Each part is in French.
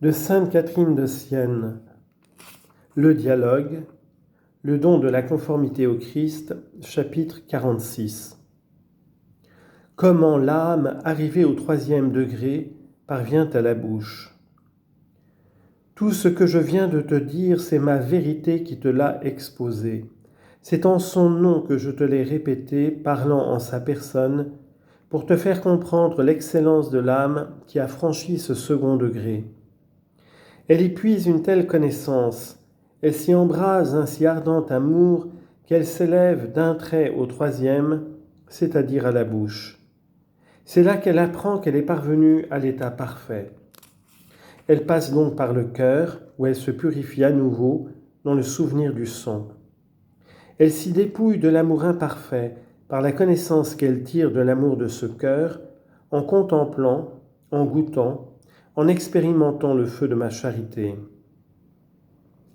de sainte Catherine de Sienne, le dialogue, le don de la conformité au Christ, chapitre 46. Comment l'âme, arrivée au 3e degré, parvient à la bouche. Tout ce que je viens de te dire, c'est ma vérité qui te l'a exposé. C'est en son nom que je te l'ai répété, parlant en sa personne, pour te faire comprendre l'excellence de l'âme qui a franchi ce 2e degré. Elle y puise une telle connaissance, elle s'y embrase un si ardent amour qu'elle s'élève d'un trait au 3e, c'est-à-dire à la bouche. C'est là qu'elle apprend qu'elle est parvenue à l'état parfait. Elle passe donc par le cœur, où elle se purifie à nouveau dans le souvenir du son. Elle s'y dépouille de l'amour imparfait par la connaissance qu'elle tire de l'amour de ce cœur, en contemplant, en goûtant, en expérimentant le feu de ma charité.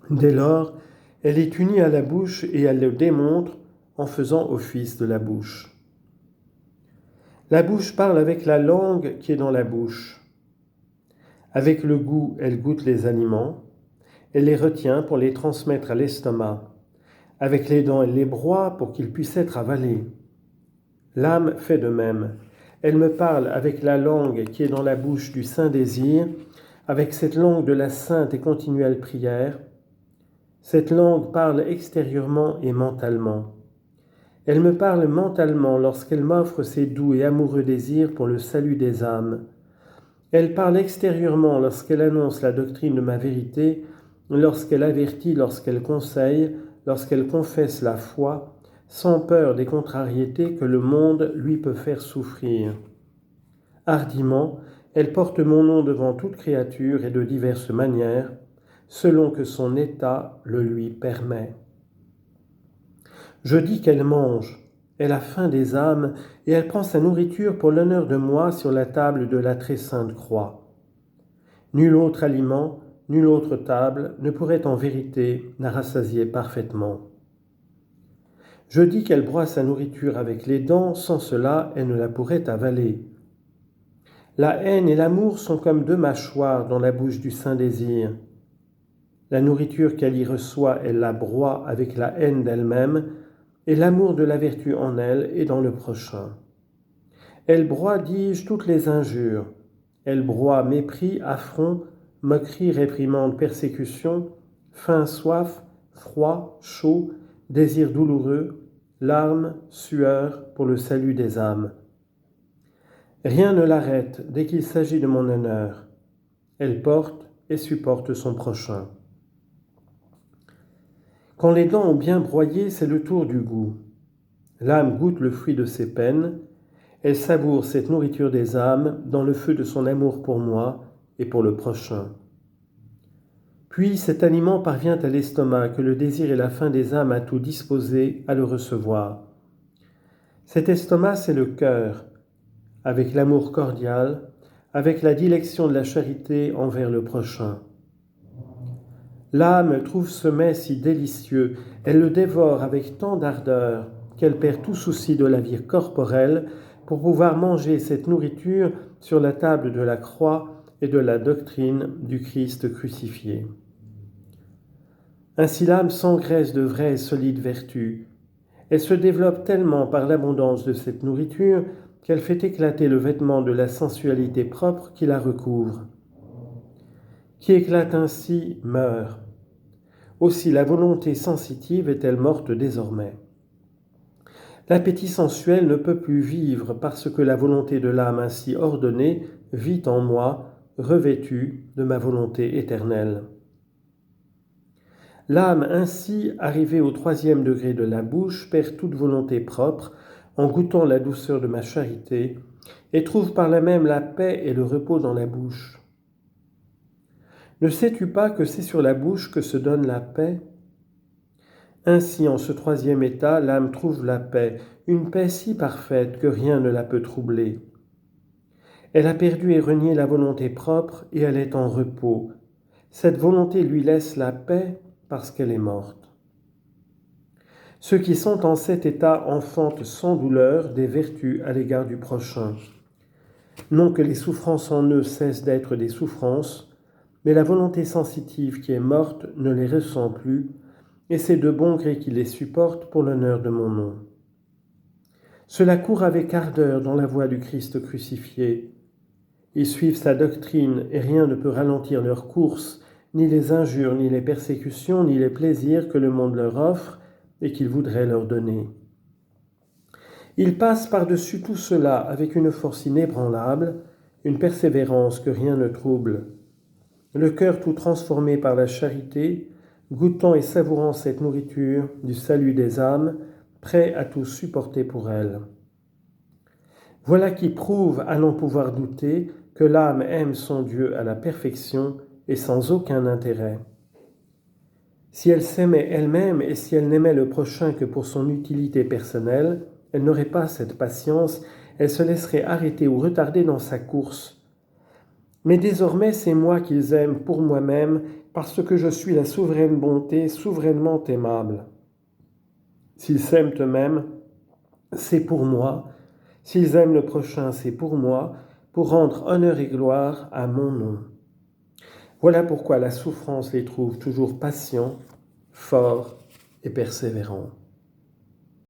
Dès lors, elle est unie à la bouche et elle le démontre en faisant office de la bouche. La bouche parle avec la langue qui est dans la bouche. Avec le goût, elle goûte les aliments, elle les retient pour les transmettre à l'estomac. Avec les dents, elle les broie pour qu'ils puissent être avalés. L'âme fait de même. Elle me parle avec la langue qui est dans la bouche du saint désir, avec cette langue de la sainte et continuelle prière. Cette langue parle extérieurement et mentalement. Elle me parle mentalement lorsqu'elle m'offre ses doux et amoureux désirs pour le salut des âmes. Elle parle extérieurement lorsqu'elle annonce la doctrine de ma vérité, lorsqu'elle avertit, lorsqu'elle conseille, lorsqu'elle confesse la foi, sans peur des contrariétés que le monde lui peut faire souffrir. Hardiment, elle porte mon nom devant toute créature et de diverses manières, selon que son état le lui permet. Je dis qu'elle mange, elle a faim des âmes, et elle prend sa nourriture pour l'honneur de moi sur la table de la très sainte croix. Nul autre aliment, nulle autre table ne pourrait en vérité la rassasier parfaitement. Je dis qu'elle broie sa nourriture avec les dents, sans cela elle ne la pourrait avaler. La haine et l'amour sont comme 2 mâchoires dans la bouche du saint désir. La nourriture qu'elle y reçoit, elle la broie avec la haine d'elle-même, et l'amour de la vertu en elle et dans le prochain. Elle broie, dis-je, toutes les injures. Elle broie mépris, affront, moquerie, réprimande, persécution, faim, soif, froid, chaud, désir douloureux, larmes, sueur pour le salut des âmes. Rien ne l'arrête dès qu'il s'agit de mon honneur. Elle porte et supporte son prochain. Quand les dents ont bien broyé, c'est le tour du goût. L'âme goûte le fruit de ses peines, elle savoure cette nourriture des âmes dans le feu de son amour pour moi et pour le prochain. Puis cet aliment parvient à l'estomac que le désir et la faim des âmes a tout disposé à le recevoir. Cet estomac, c'est le cœur, avec l'amour cordial, avec la dilection de la charité envers le prochain. L'âme trouve ce mets si délicieux, elle le dévore avec tant d'ardeur qu'elle perd tout souci de la vie corporelle pour pouvoir manger cette nourriture sur la table de la croix et de la doctrine du Christ crucifié. Ainsi l'âme s'engraisse de vraies et solides vertus. Elle se développe tellement par l'abondance de cette nourriture qu'elle fait éclater le vêtement de la sensualité propre qui la recouvre. Qui éclate ainsi meurt. Aussi la volonté sensitive est-elle morte désormais. L'appétit sensuel ne peut plus vivre parce que la volonté de l'âme ainsi ordonnée vit en moi, revêtue de ma volonté éternelle. L'âme ainsi, arrivée au 3e degré de la bouche, perd toute volonté propre en goûtant la douceur de ma charité et trouve par là même la paix et le repos dans la bouche. Ne sais-tu pas que c'est sur la bouche que se donne la paix ? Ainsi, en ce 3e état, l'âme trouve la paix, une paix si parfaite que rien ne la peut troubler. Elle a perdu et renié la volonté propre et elle est en repos. Cette volonté lui laisse la paix parce qu'elle est morte. Ceux qui sont en cet état enfantent sans douleur des vertus à l'égard du prochain. Non que les souffrances en eux cessent d'être des souffrances, mais la volonté sensitive qui est morte ne les ressent plus, et c'est de bon gré qu'ils les supportent pour l'honneur de mon nom. Ceux-là courent avec ardeur dans la voie du Christ crucifié. Ils suivent sa doctrine et rien ne peut ralentir leur course, ni les injures, ni les persécutions, ni les plaisirs que le monde leur offre et qu'il voudrait leur donner. Ils passent par-dessus tout cela avec une force inébranlable, une persévérance que rien ne trouble. Le cœur tout transformé par la charité, goûtant et savourant cette nourriture du salut des âmes, prêt à tout supporter pour elle. Voilà qui prouve, à n'en pouvoir douter, que l'âme aime son Dieu à la perfection et sans aucun intérêt. Si elle s'aimait elle-même et si elle n'aimait le prochain que pour son utilité personnelle, elle n'aurait pas cette patience, elle se laisserait arrêter ou retarder dans sa course. Mais désormais, c'est moi qu'ils aiment pour moi-même, parce que je suis la souveraine bonté, souverainement aimable. S'ils s'aiment eux-mêmes, c'est pour moi. S'ils aiment le prochain, c'est pour moi, pour rendre honneur et gloire à mon nom. Voilà pourquoi la souffrance les trouve toujours patients, forts et persévérants.